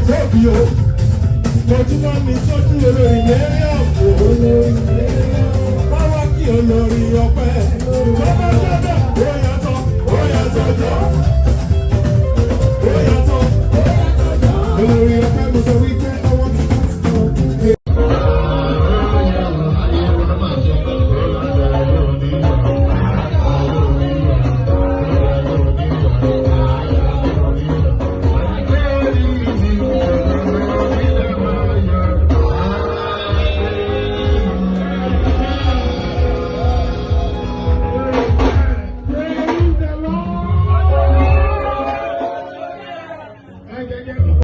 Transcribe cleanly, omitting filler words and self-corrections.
tóbi o. Mo tún bá mi tọ́jú olórí mẹ́rin àpò. Báwa kí olórí ọpẹ́. Bàbá dáadáa, ó yàtọ̀ jọ. Ó yàtọ̀. Olórí ọpẹ́ mo sọ wípé ọwọ́ ti kú sí ọ.